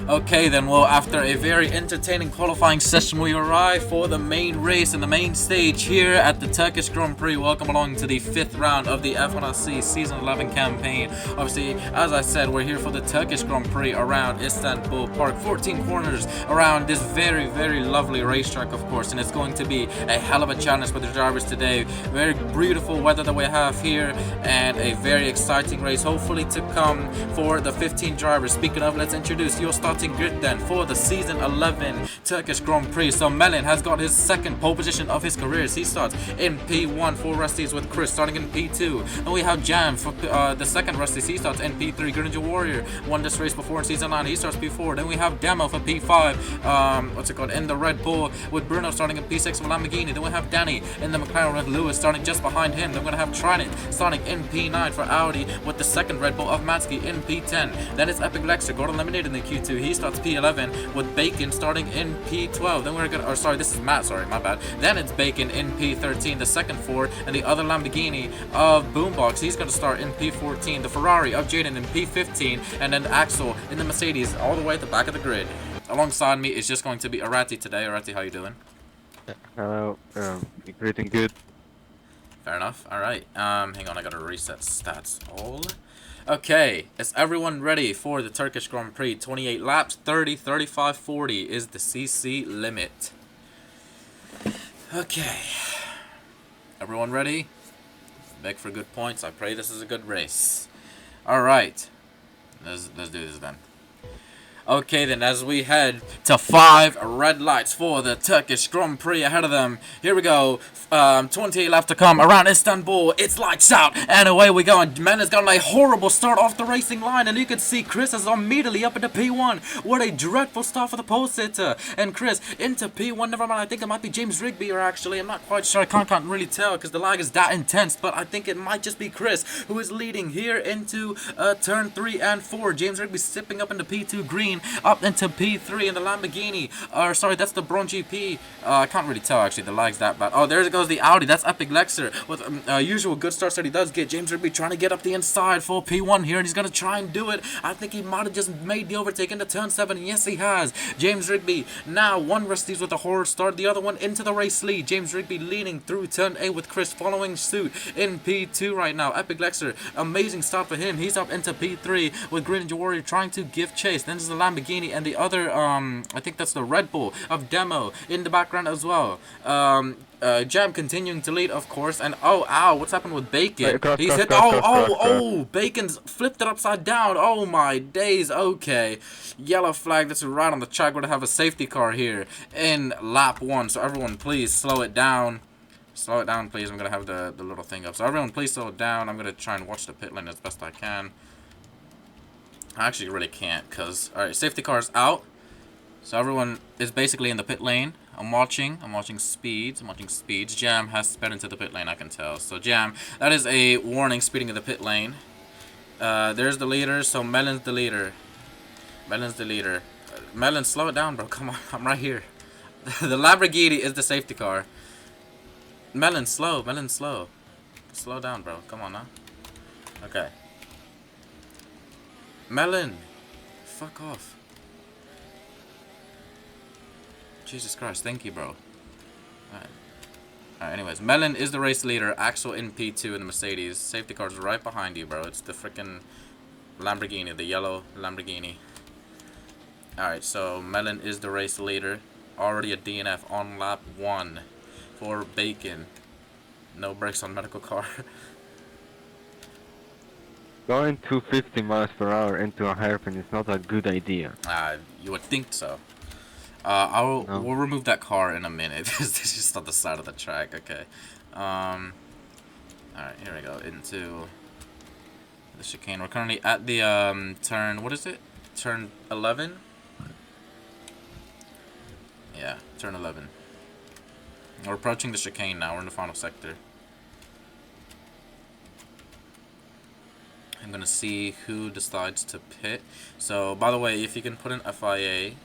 Okay then, well, after a very entertaining qualifying session, we arrive for the main race and the main stage here at the Turkish Grand Prix. Welcome along to the 5th round of the F1RC Season 11 campaign. Obviously, as I said, we're here for the Turkish Grand Prix around Istanbul Park. 14 corners around this very, very lovely racetrack, of course, and it's going to be a hell of a challenge for the drivers today. Very beautiful weather that we have here, and a very exciting race, hopefully to come for the 15 drivers. Speaking of, let's introduce your starting grid then for the Season 11 Turkish Grand Prix. So Melin has got his second pole position of his career. He starts in P1 for Rusties with Chris starting in P2. And we have Jam for the second Rusties. He starts in P3. Greninja Warrior won this race before in Season 9. He starts P4. Then we have Demo for P5. In the Red Bull with Bruno starting in P6 for Lamborghini. Then we have Danny in the McLaren with Lewis starting just behind him. Then we're going to have Trinit starting in P9 for Audi with the second Red Bull of Matsky in P10. Then it's Epic Lexer got eliminated in the Q2. He starts P11 with Bacon starting in P12. Then we're gonna, this is Matt, sorry, my bad. Then it's Bacon in P13, the second Ford, and the other Lamborghini of Boombox. He's gonna start in P14. The Ferrari of Jaden in P15, and then Axel in the Mercedes all the way at the back of the grid. Alongside me is just going to be Arati today. Arati, how you doing? Hello, great and good. Fair enough. All right. Hang on, I gotta reset stats all. Okay, is everyone ready for the Turkish Grand Prix? 28 laps, 30, 35, 40 is the CC limit. Okay. Everyone ready? Beg for good points. I pray this is a good race. Alright. Let's do this then. Okay then, as we head to 5 red lights for the Turkish Grand Prix ahead of them. Here we go. 28 laps to come around Istanbul. It's lights out, and away we go. And man has gotten a horrible start off the racing line, and you can see Chris is immediately up into P1. What a dreadful start for the pole sitter. And Chris into P1. Never mind, I think it might be James Rigby, or actually, I'm not quite sure. I can't really tell because the lag is that intense, but I think it might just be Chris who is leading here into turn 3 and 4. James Rigby sipping up into P2 green. Up into P3 in the Lamborghini. Sorry, that's the Bron GP. I can't really tell actually. The lag's that bad. Oh, there goes the Audi. That's Epic Lexer with usual good starts that he does get. James Rigby trying to get up the inside for P1 here, and he's gonna try and do it. I think he might have just made the overtake into turn 7. And yes, he has. James Rigby now one Rusty's with a horror start, the other one into the race lead. James Rigby leading through turn 8 with Chris following suit in P2 right now. Epic Lexer, amazing start for him. He's up into P3 with Greninja Warrior trying to give chase. Then there's the Lamborghini and the other, I think that's the Red Bull of Demo in the background as well. Jam continuing to lead, of course, and ow, what's happened with Bacon? He's hit, Bacon's flipped it upside down. Oh my days. Okay, yellow flag. That's right on the track. We're gonna have a safety car here in lap 1, so everyone please slow it down. Slow it down, please. I'm gonna have the little thing up, so everyone please slow it down. I'm gonna try and watch the pit lane as best I can. I actually really can't, because alright, safety car's out, so everyone is basically in the pit lane. I'm watching speeds. Jam has sped into the pit lane, I can tell. So Jam, that is a warning, speeding in the pit lane. There's the leader, so Melin's the leader. Melon, slow it down, bro. Come on, I'm right here. The Lamborghini is the safety car. Melon, slow. Slow down, bro. Come on now. Okay. Melon, fuck off. Jesus Christ, thank you, bro. Alright, anyways, Melon is the race leader. Axel in P2 in the Mercedes. Safety car's right behind you, bro. It's the freaking Lamborghini, the yellow Lamborghini. Alright, so Melon is the race leader. Already a DNF on lap 1 for Bacon. No brakes on medical car. Going 250 miles per hour into a hairpin is not a good idea. You would think so. We'll remove that car in a minute. It's just on the side of the track. Okay. Alright, here we go. Into the chicane. We're currently at the turn, what is it? Turn 11? Yeah, turn 11. We're approaching the chicane now. We're in the final sector. I'm gonna see who decides to pit. So, by the way, if you can put in FIA,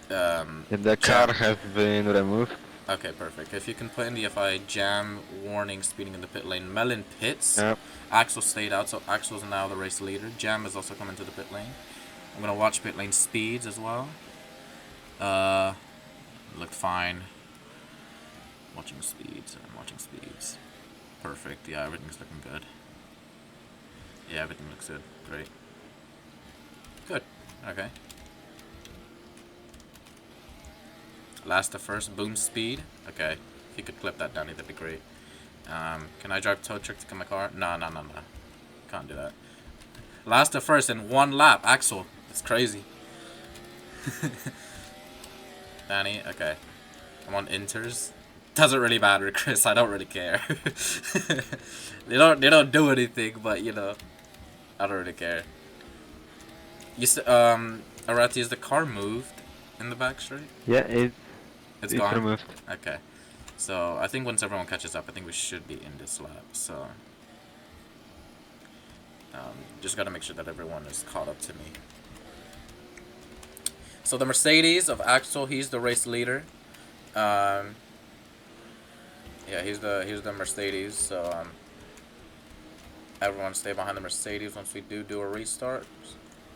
the car has been removed. Okay, perfect. If you can put in the FIA, Jam, warning, speeding in the pit lane. Melon pits. Yep. Axel stayed out, so Axel's now the race leader. Jam has also come into the pit lane. I'm gonna watch pit lane speeds as well. Looked fine. Watching speeds. I'm watching speeds. Perfect. Yeah, everything's looking good. Yeah, everything looks good. Great. Good. Okay. Last to first. Boom speed. Okay. If you could clip that, Danny, that'd be great. Can I drive tow truck to get my car? No. Can't do that. Last to first in 1 lap. Axel. That's crazy. Danny, okay. I'm on inters. Doesn't really matter, Chris. I don't really care. they don't do anything, but you know, I don't really care. Arati, is the car moved in the back straight? Yeah, It's it's gone. removed. Okay. So I think once everyone catches up, I think we should be in this lap. So just gotta make sure that everyone is caught up to me. So the Mercedes of Axel, he's the race leader. Yeah, he's the Mercedes. So everyone stay behind the Mercedes once we do a restart.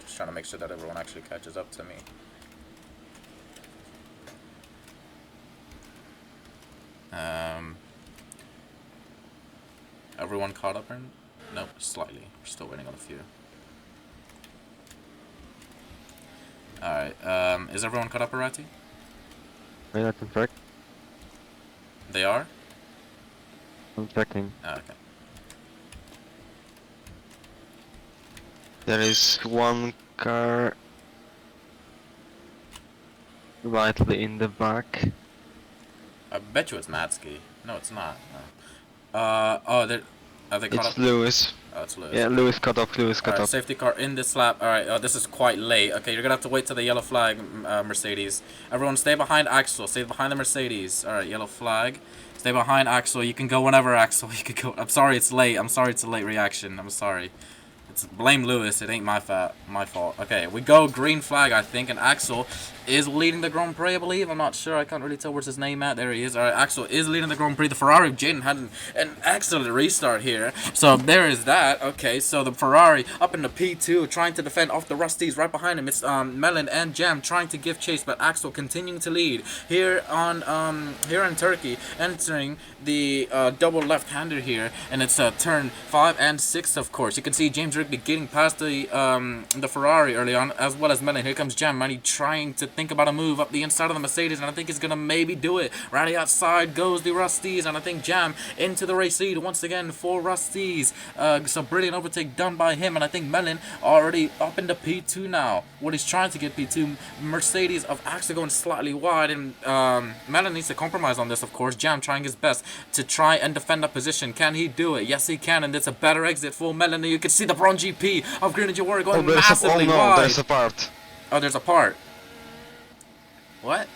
Just trying to make sure that everyone actually catches up to me. Everyone caught up in? Nope, slightly. We're still waiting on a few. Alright, is everyone caught up, Arati? Wait, let me check. They are? I'm checking. Oh, okay. There is one car slightly in the back. I bet you it's Matsky. No, it's not. No. Are they caught up? It's Lewis. Oh, it's Lewis. Yeah, Lewis cut off. Alright, safety car in this lap. Alright, this is quite late. Okay, you're gonna have to wait till the yellow flag, Mercedes. Everyone stay behind Axel. Stay behind the Mercedes. Alright, yellow flag. Stay behind Axel. You can go whenever, Axel. You can go. I'm sorry it's late. I'm sorry it's a late reaction. I'm sorry. Blame Lewis, it ain't my fault. Okay, we go green flag, I think, and Axel is leading the Grand Prix, I believe. I'm not sure, I can't really tell where's his name at. There he is. Alright, Axel is leading the Grand Prix. The Ferrari of Jaden had an excellent restart here. So there is that. Okay, so the Ferrari up in the P2 trying to defend off the Rusties right behind him. It's Melon and Jam trying to give chase, but Axel continuing to lead here in Turkey, entering the double left-hander here, and it's turn 5 and 6, of course. You can see James Rigby getting past the Ferrari early on, as well as Melon. Here comes Jam, Manny trying to think about a move up the inside of the Mercedes, and I think he's gonna maybe do it. Right outside goes the Rusties, and I think Jam into the race lead once again for Rusties. So brilliant overtake done by him, and I think Melon already up into P2 now. What he's trying to get P2, Mercedes of Axel going slightly wide, and Melon needs to compromise on this, of course. Jam trying his best to try and defend the position. Can he do it? Yes, he can, and it's a better exit for Melon. You can see the Bron GP of Green and Jawari going massively wide. There's a part. Oh, there's a part. What?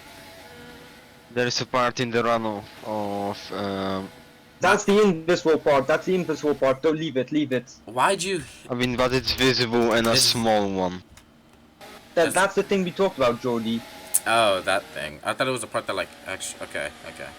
There is a part in the runoff of. That's the invisible part. That's the invisible part. Don't leave it. Leave it. Why'd you? I mean, but it's visible and a small one. That's the thing we talked about, Jody. Oh, that thing. I thought it was a part that like actually. Okay.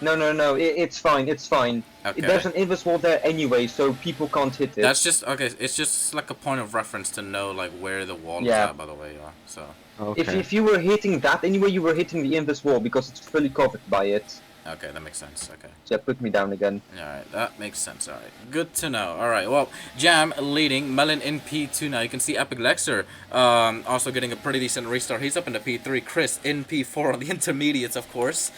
No. It's fine. It's fine. Okay. There's an invisible there anyway, so people can't hit it. That's just okay. It's just like a point of reference to know like where the wall is at. By the way, yeah. So. Okay. If you were hitting that anyway, you were hitting the invisible because it's fully covered by it. Okay, that makes sense. Okay. So put me down again. Alright, that makes sense. Alright, good to know. Alright, well, Jam leading, Melon in P2 now. You can see Epic Lexer also getting a pretty decent restart. He's up into P3. Chris in P4 on the intermediates, of course.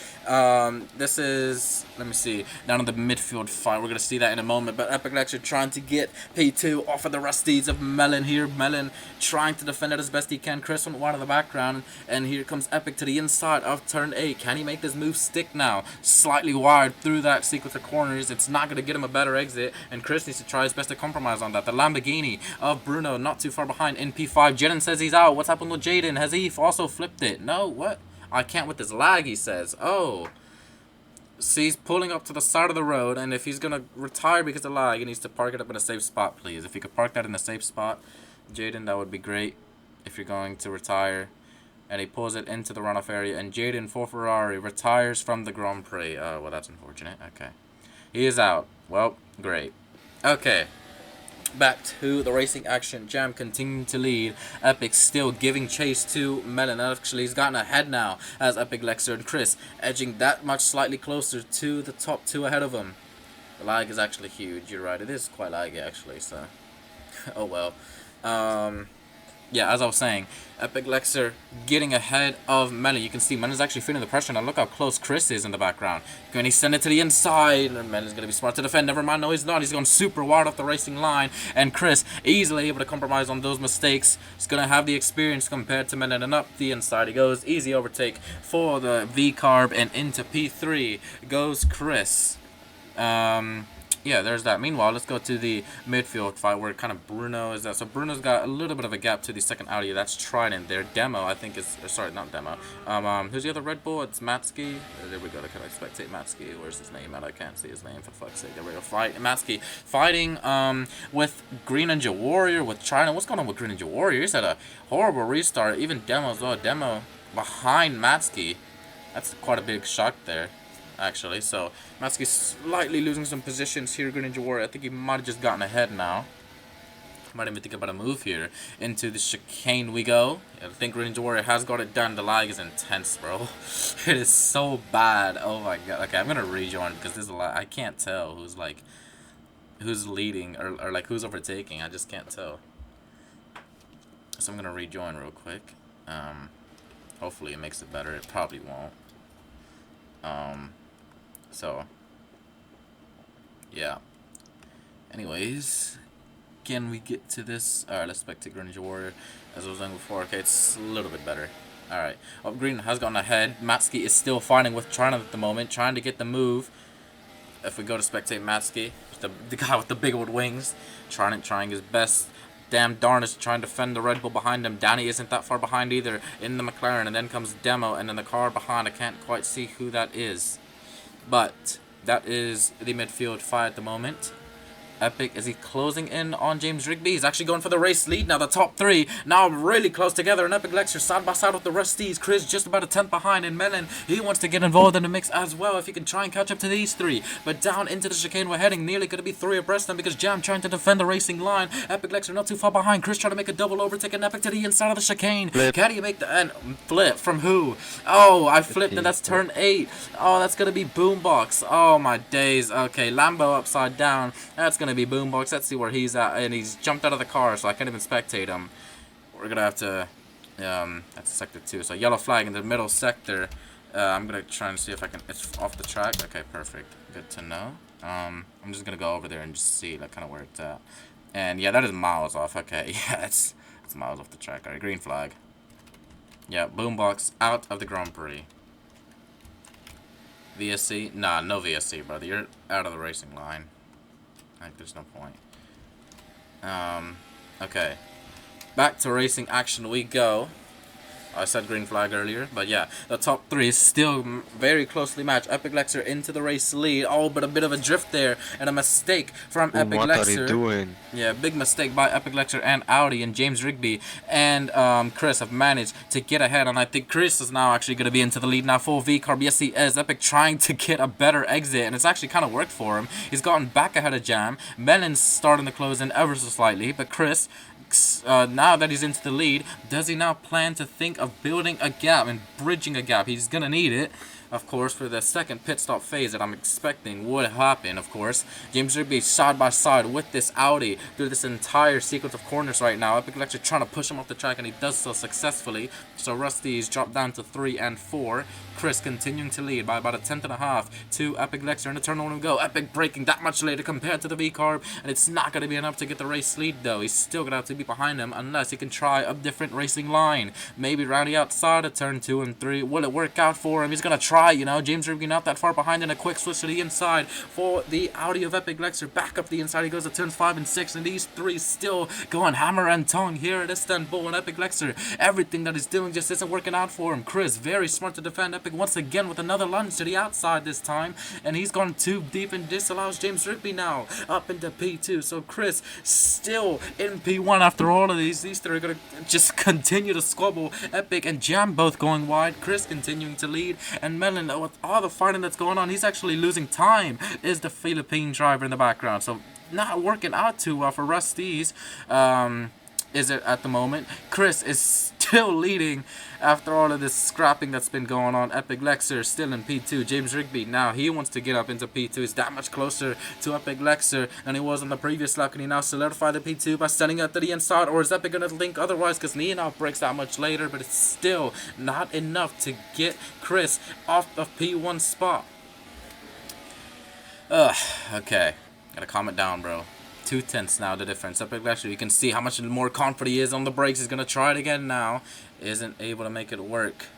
This is, let me see, down in the midfield fight. We're going to see that in a moment. But Epic Lexer trying to get P2 off of the Rusties of Melon here. Melon trying to defend it as best he can. Chris on wide of the background. And here comes Epic to the inside of turn 8. Can he make this move stick now? Slightly wide through that sequence of corners. It's not going to get him a better exit, and Chris needs to try his best to compromise on that. The Lamborghini of Bruno not too far behind in P5. Jaden says he's out. What's happened with Jaden? Has he also flipped it? No, what? I can't with this lag, he says. Oh. See, he's pulling up to the side of the road, and if he's going to retire because of lag, he needs to park it up in a safe spot, please. If you could park that in a safe spot, Jaden, that would be great if you're going to retire. And he pulls it into the runoff area, and Jaden for Ferrari retires from the Grand Prix. Well, that's unfortunate. Okay. He is out. Well, great. Okay. Back to the racing action. Jam continuing to lead. Epic still giving chase to Melon. Actually, he's gotten ahead now as Epic, Lexer, and Chris edging that much slightly closer to the top two ahead of him. The lag is actually huge. You're right. It is quite laggy actually. So, oh well. Yeah, as I was saying, Epic Lexer getting ahead of Melon. You can see Melon's actually feeling the pressure. Now look how close Chris is in the background. Can he send it to the inside? And Melon's going to be smart to defend. Never mind, no he's not. He's going super wide off the racing line. And Chris easily able to compromise on those mistakes. He's going to have the experience compared to Melon. And up the inside he goes. Easy overtake for the V-Carb. And into P3 goes Chris. Yeah, there's that. Meanwhile, let's go to the midfield fight where kind of Bruno is at. So Bruno's got a little bit of a gap to the second Audi. That's Trident there. Demo, I think is... sorry, not Demo. Who's the other Red Bull? It's Matsky. There we go. Can I spectate Matsky? Where's his name at? I can't see his name, for fuck's sake. There we go. Matsky fighting with Green Ninja Warrior, with Trident. What's going on with Green Ninja Warrior? He's had a horrible restart. Even Demo as well. Demo behind Matsky. That's quite a big shock there, actually. So Matsky's slightly losing some positions here. Green Ninja Warrior, I think he might have just gotten ahead now. Might even think about a move here. Into the chicane we go. I think Green Ninja Warrior has got it done. The lag is intense, bro. It is so bad. Oh my god. Okay, I'm gonna rejoin because there's a lot. I can't tell who's like who's leading or like who's overtaking. I just can't tell. So I'm gonna rejoin real quick. Hopefully it makes it better. It probably won't. So, yeah. Anyways, can we get to this? Alright, let's spectate Green Ninja Warrior. As I was doing before, okay, it's a little bit better. Alright, Green has gone ahead. Matsky is still fighting with Trident at the moment, trying to get the move. If we go to spectate Matsky, the guy with the big old wings, Trident trying his best. Damn Darnish trying to defend the Red Bull behind him. Danny isn't that far behind either in the McLaren. And then comes Demo, and then the car behind. I can't quite see who that is. But that is the midfield fight at the moment. Epic, is he closing in on James Rigby? He's actually going for the race lead now. The top three now really close together. And Epic Lexer side by side with the Rusties. Chris just about a 10th behind. And Melon, he wants to get involved in the mix as well if he can try and catch up to these three. But down into the chicane we're heading. Nearly going to be three abreast them because Jam trying to defend the racing line. Epic Lexer not too far behind. Chris trying to make a double overtake and Epic to the inside of the chicane. Flip. Can he make the end? Flip from who? Oh, I flipped and that's turn 8. Oh, that's going to be Boombox. Oh, my days. Okay, Lambo upside down. That's going to be Boombox. Let's see where he's at, and he's jumped out of the car, so I can't even spectate him. We're gonna have to, that's sector 2, so yellow flag in the middle sector. I'm gonna try and see if I can, it's off the track. Okay, perfect, good to know. I'm just gonna go over there and just see like kind of where it's at. And yeah, that is miles off. Okay, yeah, it's miles off the track. Alright, green flag. Yeah, Boombox out of the Grand Prix. VSC? Nah, no VSC, brother. You're out of the racing line. Like, there's no point. Okay. Back to racing action we go. I said green flag earlier, but yeah, the top three is still very closely matched. Epic Lexer into the race lead. Oh, but a bit of a drift there and a mistake from Epic what Lexer. What are you doing? Yeah, big mistake by Epic Lexer and Audi, and James Rigby and Chris have managed to get ahead, and I think Chris is now actually going to be into the lead now. Full V-Carb, yes he is. Epic trying to get a better exit, and it's actually kind of worked for him. He's gotten back ahead of Jam. Melon's starting to close in ever so slightly, but Chris, now that he's into the lead, does he now plan to think of building a gap and bridging a gap? He's gonna need it, of course, for the second pit stop phase that I'm expecting would happen, of course. James Rigby side by side with this Audi through this entire sequence of corners right now. Epic Lexer trying to push him off the track, and he does so successfully. So Rusty's dropped down to 3 and 4. Chris continuing to lead by about a 10.5 to Epic Lexer in the turn 1 we go. Epic braking that much later compared to the V-Carb, and it's not going to be enough to get the race lead though. He's still going to have to be behind him unless he can try a different racing line. Maybe round the outside of turn 2 and 3. Will it work out for him? He's going to try, you know. James Rigby not that far behind, and a quick switch to the inside for the Audi of Epic Lexer. Back up the inside he goes to turns 5 and 6, and these three still going hammer and tongue here at Istanbul. And Epic Lexer, everything that he's doing just isn't working out for him. Chris, very smart to defend. Epic once again with another lunge to the outside this time, and he's gone too deep, and disallows James Rigby now up into P2. So Chris still in P1 after all of these. These three are going to just continue to squabble. Epic and Jam both going wide. Chris continuing to lead, and Melon, with all the fighting that's going on, he's actually losing time, is the Philippine driver in the background. So not working out too well for Rusty's. Is it at the moment? Chris is still leading after all of this scrapping that's been going on. Epic Lexer still in P2. James Rigby now he wants to get up into P2. He's that much closer to Epic Lexer than he was on the previous lap. Can he now solidify the P2 by standing up to the inside, or is Epic gonna think otherwise? Because Leonov breaks that much later, but it's still not enough to get Chris off the P1 spot. Okay. Gotta calm it down, bro. 2/10 now the difference. Epic Lexer, you can see how much more confident he is on the brakes. He's gonna try it again now. Isn't able to make it work.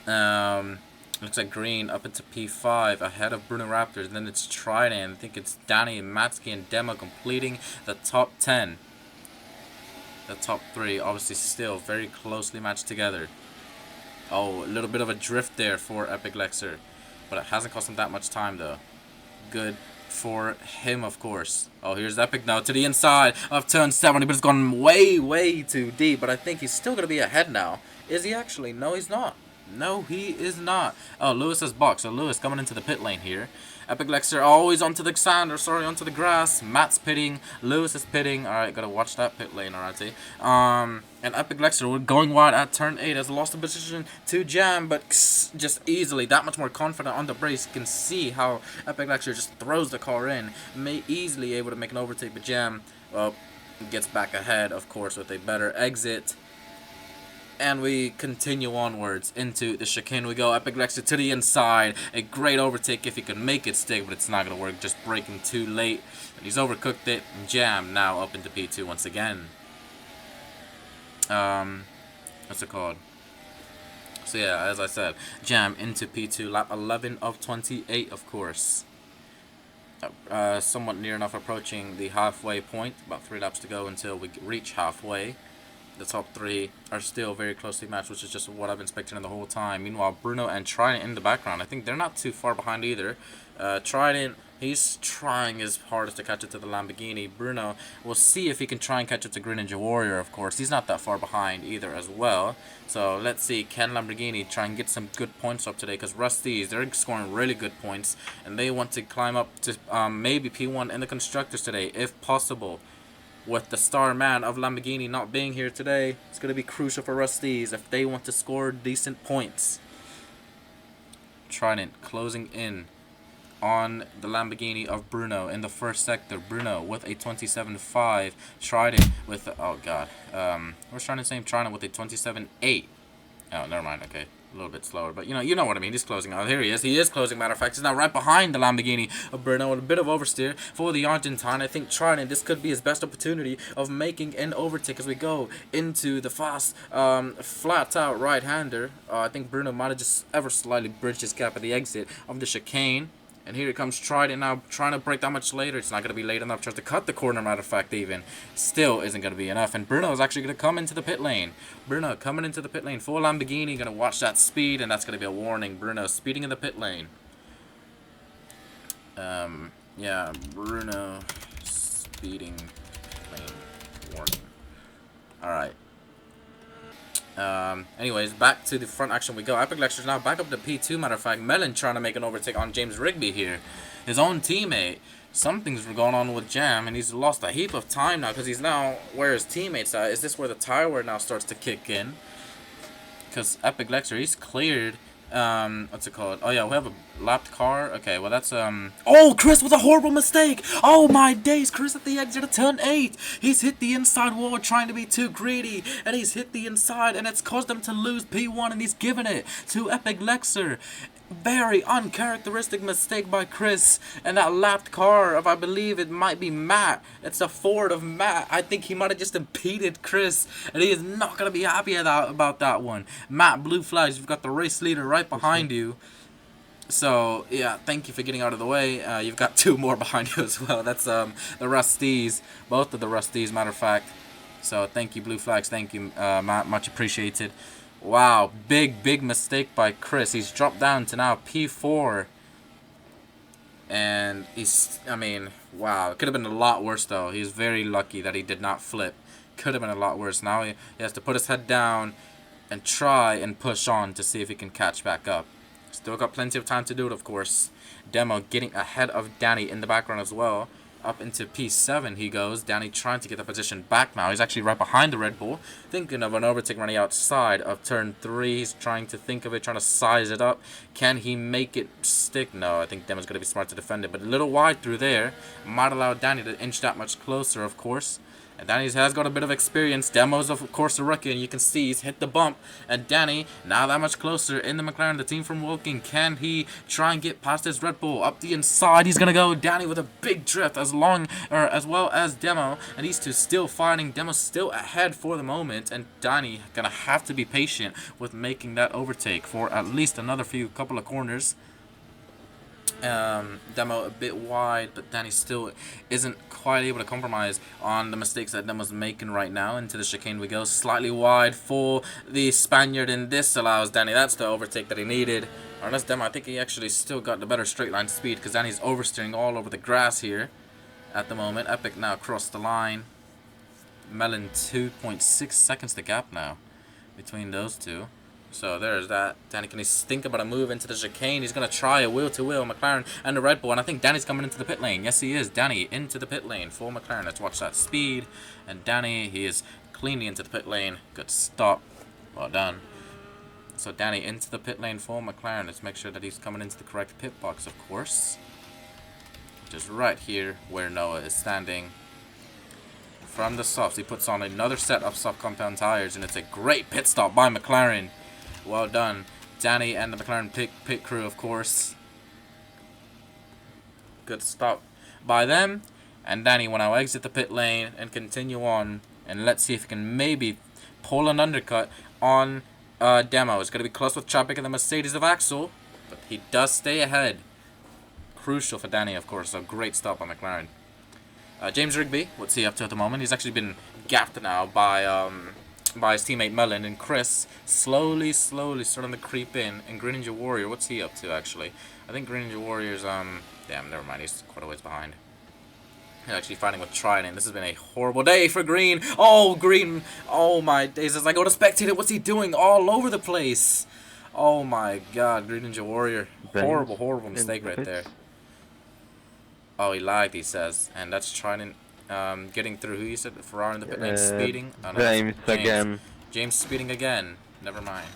Looks like Green up into P5 ahead of Bruno Raptors. And then it's Trident. I think it's Danny and Matsky and Demo completing the top 10. The top 3 obviously still very closely matched together. Oh, a little bit of a drift there for Epic Lexer. But it hasn't cost him that much time though. Good for him, of course. Oh, here's Epic now to the inside of turn 70, but it's gone way too deep. But I think he's still going to be ahead now. Is he actually? No, he's not. No, he is not. Oh, Lewis has boxed. So Lewis coming into the pit lane here. Epic Lexer always onto the sand, or sorry, onto the grass. Matt's pitting. Lewis is pitting. Alright, gotta watch that pit lane, alrighty. And Epic Lexer going wide at turn 8 has lost the position to Jam, but just easily, that much more confident on the brakes. You can see how Epic Lexer just throws the car in. Easily able to make an overtake, but Jam, well, gets back ahead, of course, with a better exit. And we continue onwards into the chicane. We go. Epic Lexer to the inside. A great overtake if he can make it stick, but it's not going to work. Just braking too late. And he's overcooked it. Jam now up into P2 once again. What's it called? So yeah, as I said, Jam into P2. Lap 11 of 28, of course. Somewhat near enough approaching the halfway point. About 3 laps to go until we reach halfway. The top 3 are still very closely matched, which is just what I've been expecting the whole time. Meanwhile, Bruno and Trident in the background, I think they're not too far behind either. Trident, he's trying his hardest to catch up to the Lamborghini. Bruno, we'll see if he can try and catch up to Green Ninja Warrior, of course. He's not that far behind either as well. So let's see, can Lamborghini try and get some good points up today? Because Rusty's, they're scoring really good points, and they want to climb up to maybe P1 in the Constructors today, if possible. With the star man of Lamborghini not being here today, it's going to be crucial for Rusty's if they want to score decent points. Trident closing in on the Lamborghini of Bruno in the first sector. Bruno with a 27.5. Trident with, oh god. Where's Trident's name? Trident with a 27.8. Oh, never mind, okay. A little bit slower, but you know what I mean. He's closing out. Here he is. He is closing. Matter of fact, he's now right behind the Lamborghini of Bruno with a bit of oversteer for the Argentine. I think Trident, this could be his best opportunity of making an overtake as we go into the fast, flat out right-hander. I think Bruno might have just ever slightly bridged his gap at the exit of the chicane. And here it comes Trident now trying to break that much later. It's not going to be late enough. Tries to cut the corner, matter of fact, even. Still isn't going to be enough. And Bruno is actually going to come into the pit lane. Bruno coming into the pit lane. Full Lamborghini. Going to watch that speed. And that's going to be a warning. Bruno speeding in the pit lane. Yeah, Bruno speeding lane warning. Alright. Anyways, back to the front action we go. Epic Lexer's now back up to P2, matter of fact. Melon trying to make an overtake on James Rigby here. His own teammate. Something's going on with Jam, and he's lost a heap of time now because he's now where his teammates are. Is this where the tire wear now starts to kick in? Because Epic Lexer, he's cleared. What's it called? Oh yeah, we have a lapped car. Okay, well that's oh, Chris with a horrible mistake. Oh my days, Chris at the exit of turn 8. He's hit the inside wall trying to be too greedy, and he's hit the inside, and it's caused him to lose P1, and he's given it to Epic Lexer. Very uncharacteristic mistake by Chris. And that lapped car of, I believe it might be Matt. It's a Ford of Matt. I think he might have just impeded Chris. And he is not going to be happy about that one. Matt, blue flags. You've got the race leader right behind you. So, yeah, thank you for getting out of the way. You've got 2 more behind you as well. That's the Rusties. Both of the Rusties, matter of fact. So, thank you, blue flags. Thank you, Matt. Much appreciated. Wow, big mistake by Chris. He's dropped down to now P4. And he's, I mean, wow. It could have been a lot worse, though. He's very lucky that he did not flip. Could have been a lot worse. Now he has to put his head down and try and push on to see if he can catch back up. Still got plenty of time to do it, of course. Demo getting ahead of Danny in the background as well. Up into P7 he goes. Danny trying to get the position back now. He's actually right behind the Red Bull. Thinking of an overtake running outside of turn 3. He's trying to think of it, trying to size it up. Can he make it stick? No, I think Demo's going to be smart to defend it. But a little wide through there. Might allow Danny to inch that much closer, of course. And Danny has got a bit of experience. Demo's, of course, a rookie, and you can see he's hit the bump. And Danny, now that much closer in the McLaren, the team from Woking. Can he try and get past his Red Bull? Up the inside, he's going to go. Danny with a big drift as well as Demo. And these two still fighting. Demo's still ahead for the moment. And Danny going to have to be patient with making that overtake for at least another couple of corners. Demo a bit wide, but Danny still isn't quite able to compromise on the mistakes that Demo's making right now. Into the chicane we go, slightly wide for the Spaniard, and this allows Danny, that's the overtake that he needed. Or that's Demo, I think he actually still got the better straight line speed, because Danny's oversteering all over the grass here at the moment. Epic now crossed the line. Melon 2.6 seconds the gap now between those two. So there's that. Danny, can he think about a move into the chicane? He's going to try a wheel-to-wheel, McLaren and the Red Bull. And I think Danny's coming into the pit lane. Yes, he is. Danny into the pit lane for McLaren. Let's watch that speed. And Danny, he is cleanly into the pit lane. Good stop. Well done. So Danny into the pit lane for McLaren. Let's make sure that he's coming into the correct pit box, of course. Just right here where Noah is standing. From the softs, he puts on another set of soft compound tires. And it's a great pit stop by McLaren. Well done, Danny and the McLaren pit crew, of course. Good stop by them. And Danny will now exit the pit lane and continue on. And let's see if he can maybe pull an undercut on Demo. It's going to be close with traffic in the Mercedes of Axel. But he does stay ahead. Crucial for Danny, of course. So great stop on McLaren. James Rigby, what's he up to at the moment? He's actually been gapped now by his teammate Melon, and Chris slowly starting to creep in. And Green Ninja Warrior, what's he up to actually? I think Green Ninja Warrior's damn, never mind, he's quite a ways behind. He's actually fighting with Trident. This has been a horrible day for Green. Oh, Green, oh my days, as I go to spectate it, what's he doing all over the place? Oh my god, Green Ninja Warrior, horrible mistake right there. Oh, he lagged, he says, and that's Trident. Getting through, who you said? Ferrari in the pit lane, speeding? Oh, no, James again. James speeding again. Never mind.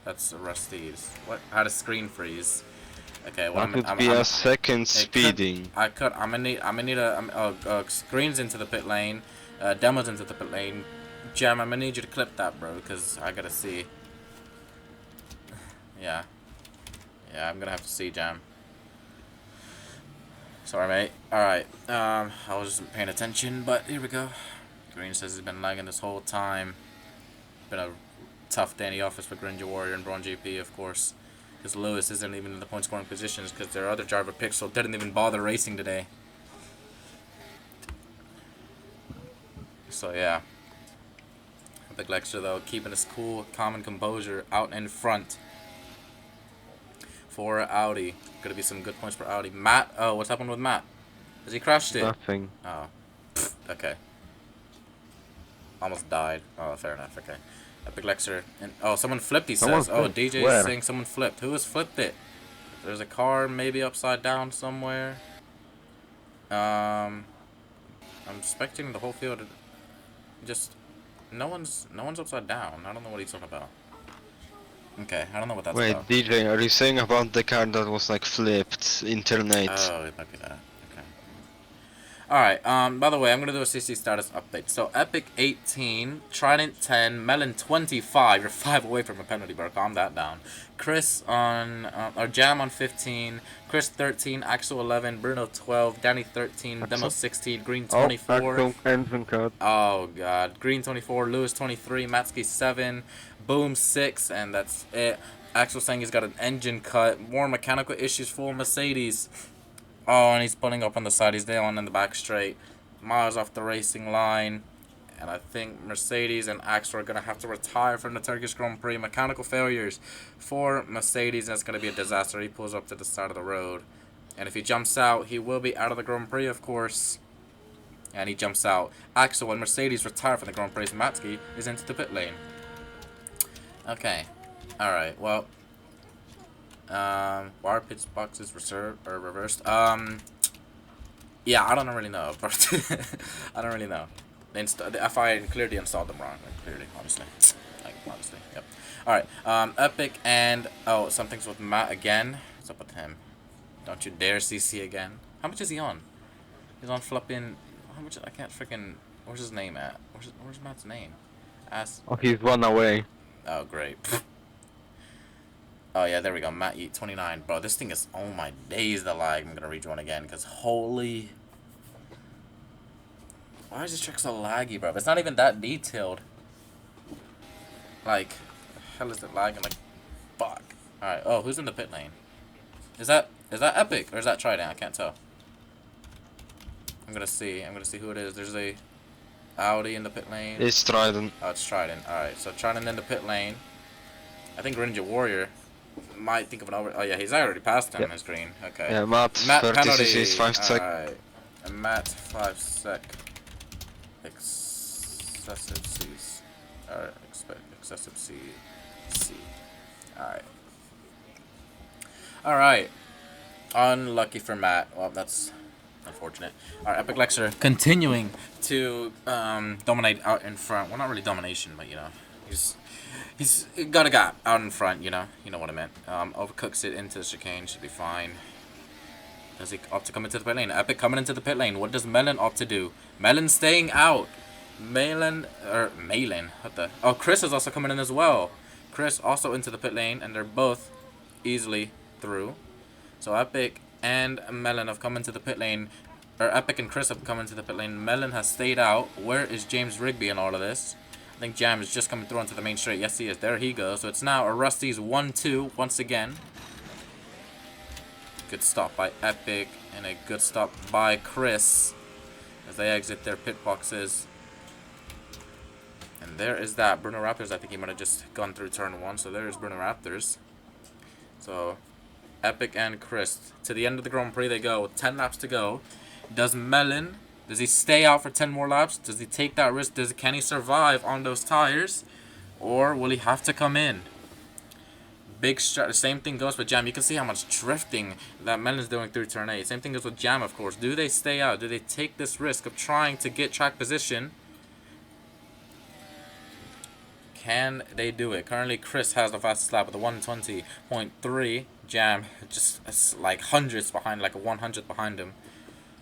That's Rusty's. What? How to screen freeze? Okay, well, that would be a second speeding. I'm gonna need a screens into the pit lane, demos into the pit lane. Jam, I'm gonna need you to clip that, bro, because I gotta see. Yeah, I'm gonna have to see, Jam. Sorry, mate. Alright, I wasn't paying attention, but here we go. Green says he's been lagging this whole time. Been a tough day in the office for Grinja Warrior and Braun GP, of course. Because Lewis isn't even in the point scoring positions because their other driver, Pixel, didn't even bother racing today. So, yeah. Big Lexter, though, keeping his cool, calm, and composure out in front for Audi. Gonna be some good points for Audi. Matt, oh, what's happened with Matt? Has he crashed it? Nothing. Oh, okay. Almost died. Oh, fair enough. Okay. Epic Lexer. And oh, someone flipped. He says. Oh, DJ is saying someone flipped. Who has flipped it? There's a car maybe upside down somewhere. I'm expecting the whole field. Just no one's upside down. I don't know what he's talking about. Okay, I don't know what that's about. Wait, DJ, are you saying about the car that was like flipped, internet? Oh, it might be that. Okay. Alright, by the way, I'm gonna do a CC status update. So, Epic 18, Trident 10, Melon 25. You're 5 away from a penalty, bro. Calm that down. Chris on, or Jam on 15, Chris 13, Axel 11, Bruno 12, Danny 13, Axel? Demo 16, Green 24. Oh, engine cut. Oh, God. Green 24, Lewis 23, Matsky 7, Boom 6, and that's it. Axel saying he's got an engine cut. More mechanical issues for Mercedes. Oh, and he's pulling up on the side. He's there on in the back straight. Miles off the racing line. And I think Mercedes and Axel are going to have to retire from the Turkish Grand Prix. Mechanical failures for Mercedes, and it's going to be a disaster. He pulls up to the side of the road. And if he jumps out, he will be out of the Grand Prix, of course. And he jumps out. Axel and Mercedes retire from the Grand Prix. Matsky is into the pit lane. Okay. Alright, well. Wire pit boxes reversed. Yeah, I don't really know, but I don't really know. The FI clearly installed them wrong. Like, clearly, obviously. Like, obviously, yep. Alright, Epic and... Oh, something's with Matt again. What's up with him? Don't you dare CC again. How much is he on? He's on flipping... How much? I can't freaking... Where's his name at? Where's Matt's name? Ask... Oh, he's one away. Oh, great. Oh, yeah, there we go. Matt Eat 29. Bro, this thing is... Oh, my days, the lag. I'm gonna rejoin again, because holy... Why is this track so laggy, bro? It's not even that detailed. Like, the hell is it lagging? Like, fuck. Alright, oh, who's in the pit lane? Is that Epic, or is that Trident? I can't tell. I'm gonna see who it is. There's a Audi in the pit lane. It's Trident. Oh, it's Trident. Alright, so Trident in the pit lane. I think Ninja Warrior might think of an over... Oh, yeah, he's already passed him as green. Okay. Yeah, Matt 30 penalty. CCs, 5 sec. Alright. And Matt 5 sec. Excessive C's. Alright, excessive C. Alright. Alright. Unlucky for Matt. Well, that's unfortunate. Alright, Epic Lexer continuing to dominate out in front. Well, not really domination, but you know, he's got a gap out in front, you know what I meant. Overcooks it into the chicane, should be fine. Does he opt to come into the pit lane? Epic coming into the pit lane. What does Melon opt to do? Melon staying out. Malin, what the? Oh, Chris is also coming in as well. Chris also into the pit lane, and they're both easily through. So Epic and Melon have come into the pit lane, or Epic and Chris have come into the pit lane. Melon has stayed out. Where is James Rigby in all of this? I think Jam is just coming through onto the main straight. Yes, he is. There he goes. So it's now a Rusty's 1-2 once again. Good stop by Epic, and a good stop by Chris as they exit their pit boxes. And there is that. Bruno Raptors, I think he might have just gone through turn 1. So there's Bruno Raptors. So, Epic and Chris. To the end of the Grand Prix they go. 10 laps to go. Does Melon, does he stay out for 10 more laps? Does he take that risk? Can he survive on those tires? Or will he have to come in? Big stretch. Same thing goes with Jam. You can see how much drifting that Melon's doing through turn 8. Same thing goes with Jam, of course. Do they stay out? Do they take this risk of trying to get track position? Can they do it? Currently, Chris has the fastest lap with a 120.3. Jam just like hundreds behind, like a 100th behind him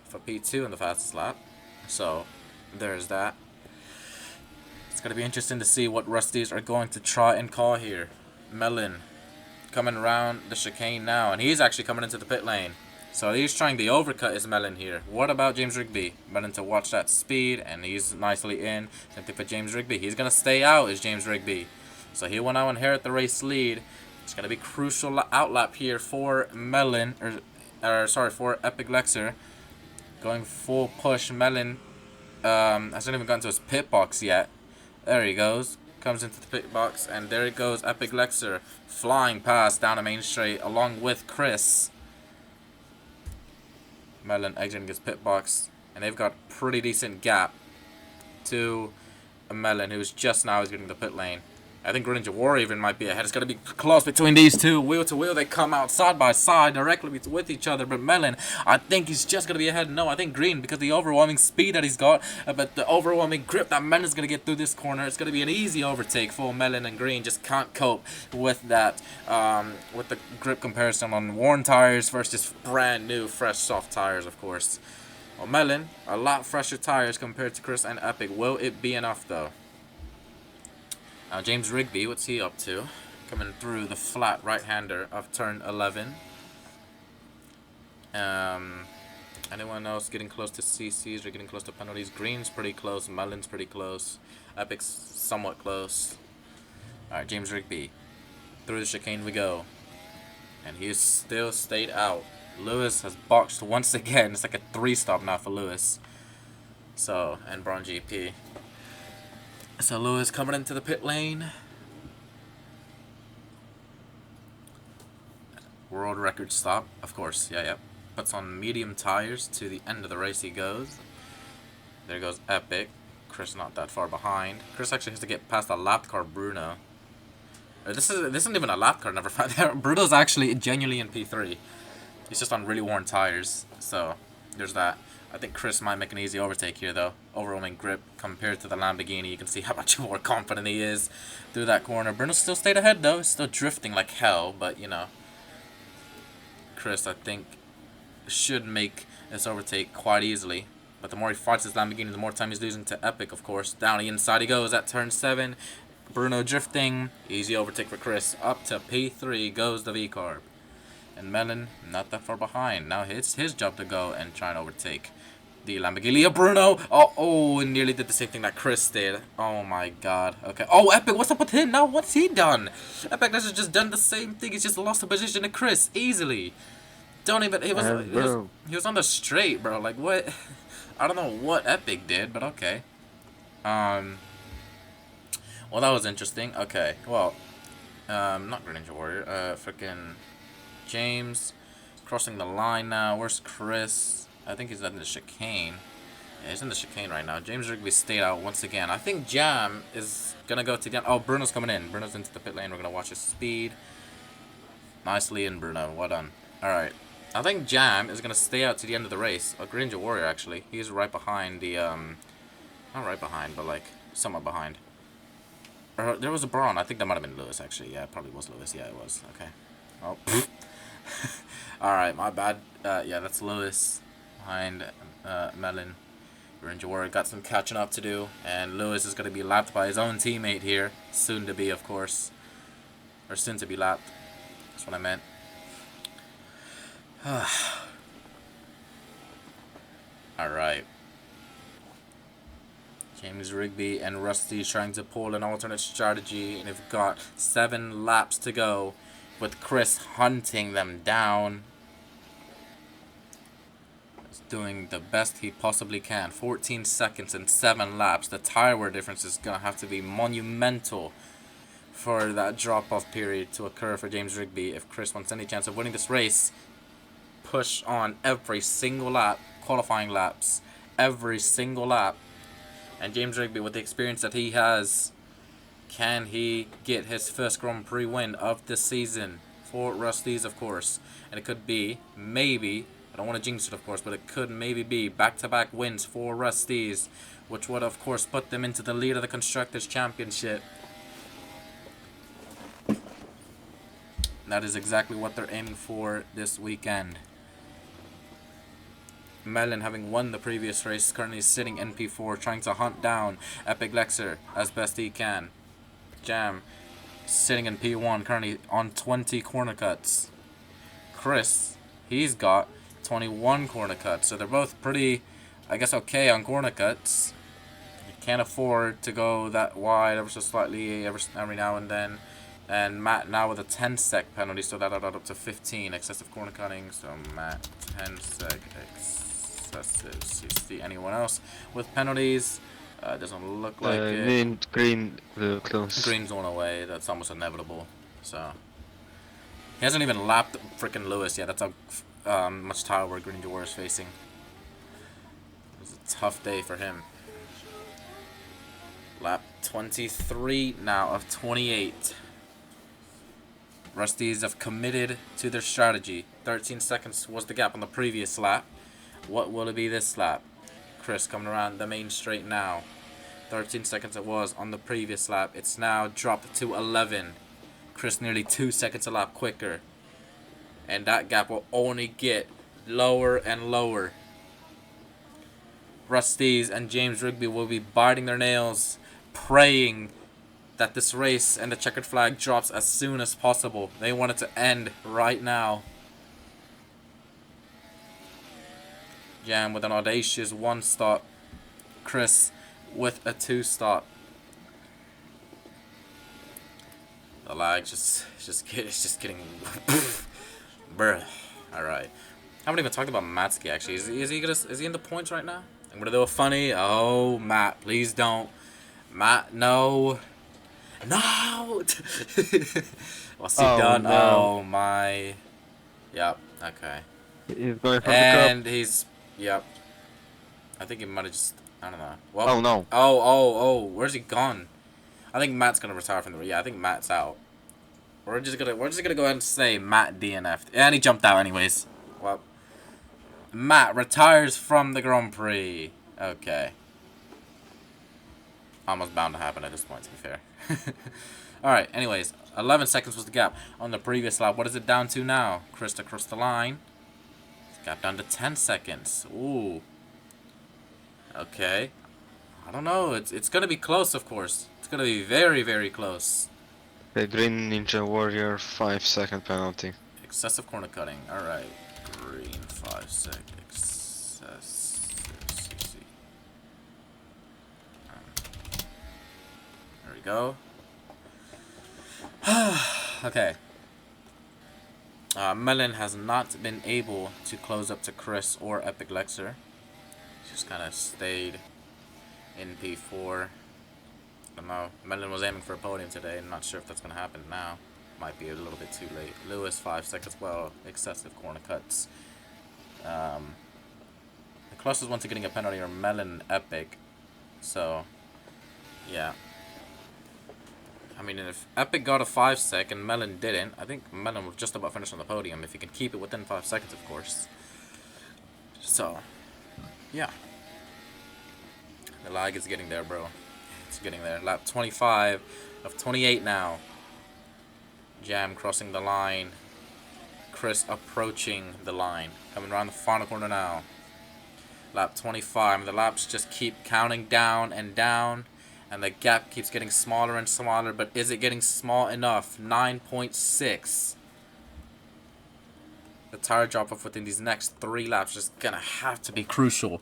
for P2 in the fastest lap. So, there's that. It's going to be interesting to see what Rusties are going to try and call here. Melon coming around the chicane now, and he's actually coming into the pit lane. So he's trying the overcut is Melon here. What about James Rigby? Melon to watch that speed, and he's nicely in. Same thing for James Rigby. He's going to stay out is James Rigby. So he will now inherit the race lead. It's going to be crucial outlap here for Melon, or sorry, for Epic Lexer. Going full push. Melon hasn't even gotten to his pit box yet. There he goes. Comes into the pit box, and there it goes. Epic Lexer flying past down the main straight along with Chris. Melon exiting his pit box, and they've got pretty decent gap to a Melon who's just now is getting the pit lane. I think Ninja Warrior even might be ahead. It's going to be close between these two. Wheel to wheel, they come out side by side directly with each other. But Melon, I think he's just going to be ahead. No, I think Green, because the overwhelming speed that he's got, but the overwhelming grip that Melon's going to get through this corner. It's going to be an easy overtake for Melon, and Green just can't cope with that, with the grip comparison on worn tires versus brand new, fresh, soft tires, of course. Well, Melon, a lot fresher tires compared to Chris and Epic. Will it be enough, though? Now, James Rigby, what's he up to? Coming through the flat right-hander of turn 11. Anyone else getting close to CCs or getting close to penalties? Green's pretty close. Melon's pretty close. Epic's somewhat close. Alright, James Rigby. Through the chicane we go. And he's still stayed out. Lewis has boxed once again. It's like a 3-stop now for Lewis. So, and Braun GP. So Lewis coming into the pit lane. World record stop, of course. Yeah. Puts on medium tires to the end of the race he goes. There goes Epic. Chris not that far behind. Chris actually has to get past a lap car Bruno. This isn't even a lap car, never mind. Bruno's actually genuinely in P3. He's just on really worn tires. So there's that. I think Chris might make an easy overtake here, though. Overwhelming grip compared to the Lamborghini. You can see how much more confident he is through that corner. Bruno still stayed ahead, though. He's still drifting like hell, but, you know. Chris, I think, should make this overtake quite easily. But the more he fights his Lamborghini, the more time he's losing to Epic, of course. Down the inside he goes at turn 7. Bruno drifting. Easy overtake for Chris. Up to P3 goes the V-Carb. And Melon, not that far behind. Now it's his job to go and try and overtake the Lamborghini of Bruno. Oh, and nearly did the same thing that Chris did. Oh my god. Okay. Oh, Epic, what's up with him now? What's he done? Epic has just done the same thing. He's just lost the position to Chris easily. Don't even. He was on the straight, bro. Like what? I don't know what Epic did, but okay. Well, that was interesting. Okay. Well, not Greninja Warrior. Freaking James crossing the line now. Where's Chris? I think he's in the chicane. Yeah, he's in the chicane right now. James Rigby stayed out once again. I think Jam is gonna go to the end. Oh, Bruno's coming in. Bruno's into the pit lane. We're gonna watch his speed. Nicely in, Bruno. Well done. Alright. I think Jam is gonna stay out to the end of the race. Oh, Greninja Warrior, actually. He's right behind the, not right behind, but, like, somewhat behind. There was a Braun. I think that might have been Lewis, actually. Yeah, it probably was Lewis. Yeah, it was. Okay. Oh. Alright, my bad. Yeah, that's Lewis behind Melon. Greninja Warrior got some catching up to do. And Lewis is going to be lapped by his own teammate here. Soon to be, of course. Or soon to be lapped. That's what I meant. Alright. James Rigby and Rusty trying to pull an alternate strategy, and they've got 7 laps to go with Chris hunting them down. He's doing the best he possibly can. 14 seconds and 7 laps. The tire wear difference is going to have to be monumental for that drop-off period to occur for James Rigby if Chris wants any chance of winning this race. Push on every single lap, qualifying laps, every single lap. And James Rigby, with the experience that he has, can he get his first Grand Prix win of the season for Rusty's, of course? And it could be, maybe, I don't want to jinx it, of course, but it could maybe be back-to-back wins for Rusty's, which would, of course, put them into the lead of the Constructors' Championship. That is exactly what they're aiming for this weekend. Melon, having won the previous race, currently sitting in P4, trying to hunt down Epic Lexer as best he can. Jam, sitting in P1, currently on 20 corner cuts. Chris, he's got 21 corner cuts, so they're both pretty, I guess, okay on corner cuts. You can't afford to go that wide ever so slightly every now and then. And Matt now with a 10 sec penalty, so that'll add up to 15 excessive corner cutting. So Matt, 10 sec excessive. See anyone else with penalties? Doesn't look like it. Green close. Green's on away. That's almost inevitable. So he hasn't even lapped freaking Lewis yet. That's how much tire wear Greninja Warrior is facing. It was a tough day for him. Lap 23 now of 28. Rusties have committed to their strategy. 13 seconds was the gap on the previous lap. What will it be this lap? Chris coming around the main straight now. 13 seconds it was on the previous lap. It's now dropped to 11. Chris nearly 2 seconds a lap quicker. And that gap will only get lower and lower. Rusties and James Rigby will be biting their nails, praying that this race and the checkered flag drops as soon as possible. They want it to end right now. Jam with an audacious 1 stop. Chris with a 2 stop. The lag it's just getting bruh. Alright. I haven't even talked about Matsuki actually. Is he in the points right now? I'm gonna do a funny. Oh, Matt, please don't. Matt, no. No! What's he done? No. Oh my. Yep, okay. He's going from And the he's. Yep. I think he might have just. I don't know. Well, Oh no. Oh, where's he gone? I think Matt's gonna retire from the. Yeah, I think Matt's out. We're just gonna go ahead and say Matt DNF'd. And he jumped out anyways. Well. Matt retires from the Grand Prix. Okay. Almost bound to happen at this point, to be fair. Alright, anyways. 11 seconds was the gap on the previous lap. What is it down to now? Chris across the line. Gap down to 10 seconds. Ooh. Okay. I don't know. It's going to be close, of course. It's going to be very, very close. The Green Ninja Warrior 5-second penalty. Excessive corner cutting. Alright. Green 5 sec. Excessive CC. There we go. Okay. Melon has not been able to close up to Chris or Epic Lexer. Just kind of stayed in P4. I don't know. Melon was aiming for a podium today. I'm not sure if that's going to happen now. Might be a little bit too late. Lewis 5 seconds. Well, excessive corner cuts. The closest one to getting a penalty are Melon Epic. So, yeah. I mean, if Epic got a 5 sec and Melon didn't, I think Melon was just about finished on the podium if he can keep it within 5 seconds, of course. So, yeah. The lag is getting there, bro. It's getting there. Lap 25 of 28 now. Jam crossing the line. Chris approaching the line. Coming around the final corner now. Lap 25. The laps just keep counting down and down. And the gap keeps getting smaller and smaller. But is it getting small enough? 9.6. The tire drop-off within these next 3 laps is going to have to be crucial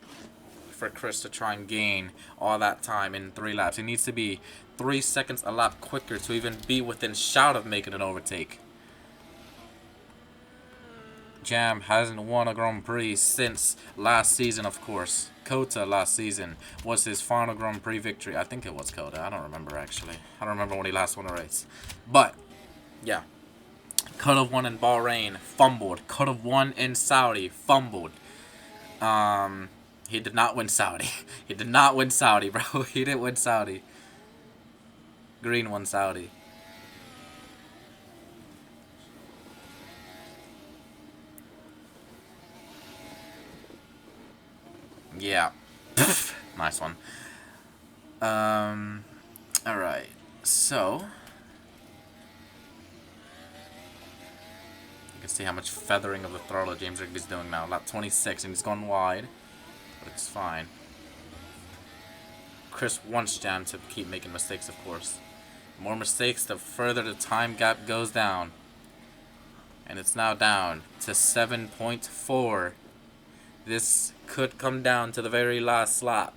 for Chris to try and gain all that time in 3 laps. He needs to be 3 seconds a lap quicker to even be within shout of making an overtake. Jam hasn't won a Grand Prix since last season, of course. Kota last season was his final Grand Prix victory. I think it was Kota. I don't remember, actually. I don't remember when he last won a race. But, yeah. Could have won in Bahrain. Fumbled. Could have won in Saudi. Fumbled. He did not win Saudi. He did not win Saudi, bro. He didn't win Saudi. Green won Saudi. Yeah. Nice one. Alright. So. You can see how much feathering of the throttle James Rigby's doing now. Lap 26 and he's gone wide. But it's fine. Chris wants Jam to keep making mistakes, of course. The more mistakes, the further the time gap goes down. And it's now down to 7.4. This could come down to the very last lap.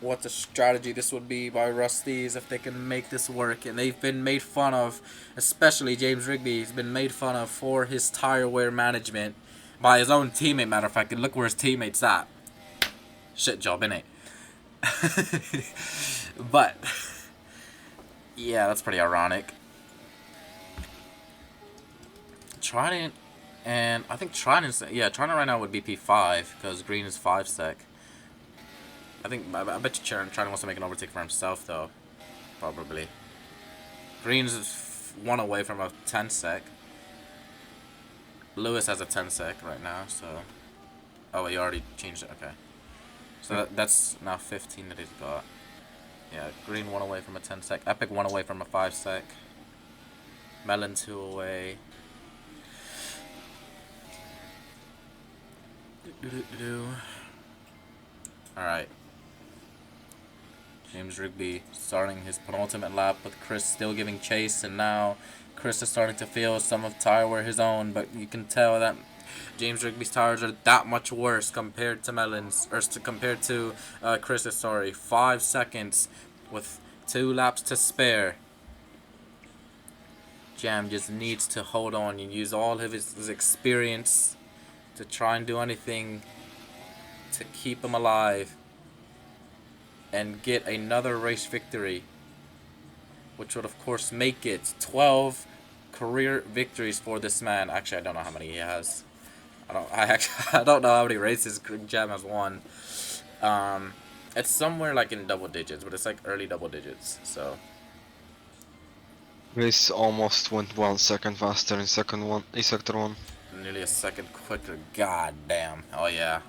What a strategy this would be by Rusties if they can make this work. And they've been made fun of, especially James Rigby. He's been made fun of for his tire wear management by his own teammate, matter of fact. And look where his teammate's at. Shit job, innit? But, yeah, that's pretty ironic. Trident, and I think Trident right now would be P5 because Green is 5 sec. I bet you Trident wants to make an overtake for himself though, probably. Green's 1 away from a 10 sec. Lewis has a 10 sec right now, so. Oh, he already changed it. Okay. So that's now 15 that he's got. Yeah, Green 1 away from a 10 sec. Epic 1 away from a 5 sec. Melon 2 away. Alright. James Rigby starting his penultimate lap with Chris still giving chase, and now Chris is starting to feel some of tire wear his own, but you can tell that James Rigby's tires are that much worse compared to Melon's, or compared to Chris's, sorry. 5 seconds with 2 laps to spare. Jam just needs to hold on and use all of his experience to try and do anything to keep him alive and get another race victory, which would of course make it 12 career victories for this man. Actually, I don't know how many he has. I don't know how many races Jam has won. It's somewhere like in double digits, but it's like early double digits. So This almost went 1 second faster in sector 1. nearly a second quicker. God damn. Oh yeah.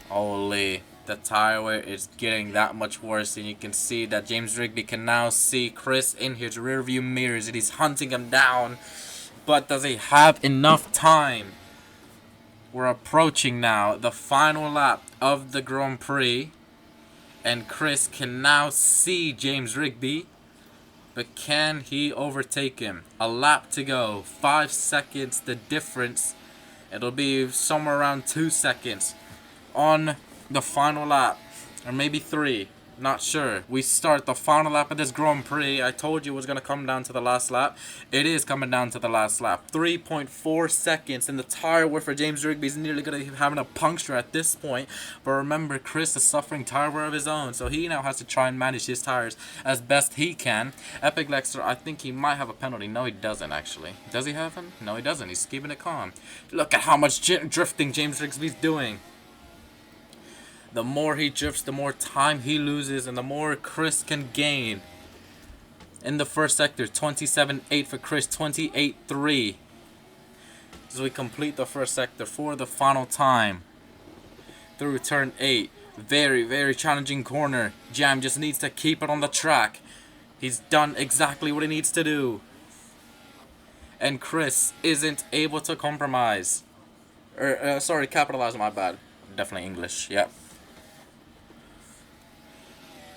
Holy. The tire wear is getting that much worse, and you can see that James Rigby can now see Chris in his rearview mirrors, and he's hunting him down. But does he have enough time? We're approaching now the final lap of the Grand Prix, and Chris can now see James Rigby. But can he overtake him? A lap to go. 5 seconds the difference. It'll be somewhere around 2 seconds on the final lap. Or maybe 3. Not sure. We start the final lap of this Grand Prix. I told you it was going to come down to the last lap. It is coming down to the last lap. 3.4 seconds. And the tire wear for James Rigby is nearly going to be having a puncture at this point. But remember, Chris is suffering tire wear of his own. So he now has to try and manage his tires as best he can. Epic Lexter, I think he might have a penalty. No, he doesn't actually. Does he have him? No, he doesn't. He's keeping it calm. Look at how much drifting James Rigby's doing. The more he drifts, the more time he loses, and the more Chris can gain. In the first sector, 27.8 for Chris, 28.3. As we complete the first sector for the final time. Through turn 8. Very, very challenging corner. Jam just needs to keep it on the track. He's done exactly what he needs to do. And Chris isn't able to compromise. Sorry, capitalize, my bad. Definitely English, yep.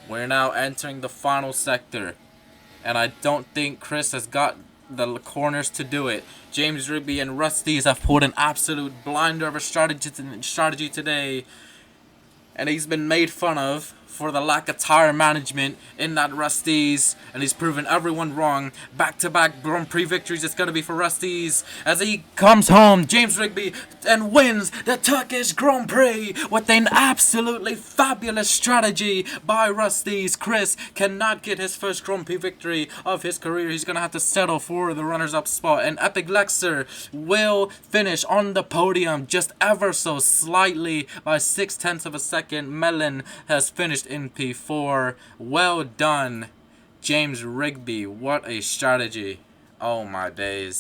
We're now entering the final sector. And I don't think Chris has got the corners to do it. James Rigby and Rusty's have pulled an absolute blinder of a strategy today. And he's been made fun of for the lack of tire management in that Rusty's, and he's proven everyone wrong. Back-to-back Grand Prix victories it's going to be for Rusty's as he comes home, James Rigby, and wins the Turkish Grand Prix with an absolutely fabulous strategy by Rusty's. Chris cannot get his first Grand Prix victory of his career. He's going to have to settle for the runners-up spot, and Epic Lexer will finish on the podium just ever so slightly by 0.6 of a second. Melon has finished in P4. Well done, James Rigby. What a strategy. Oh my days.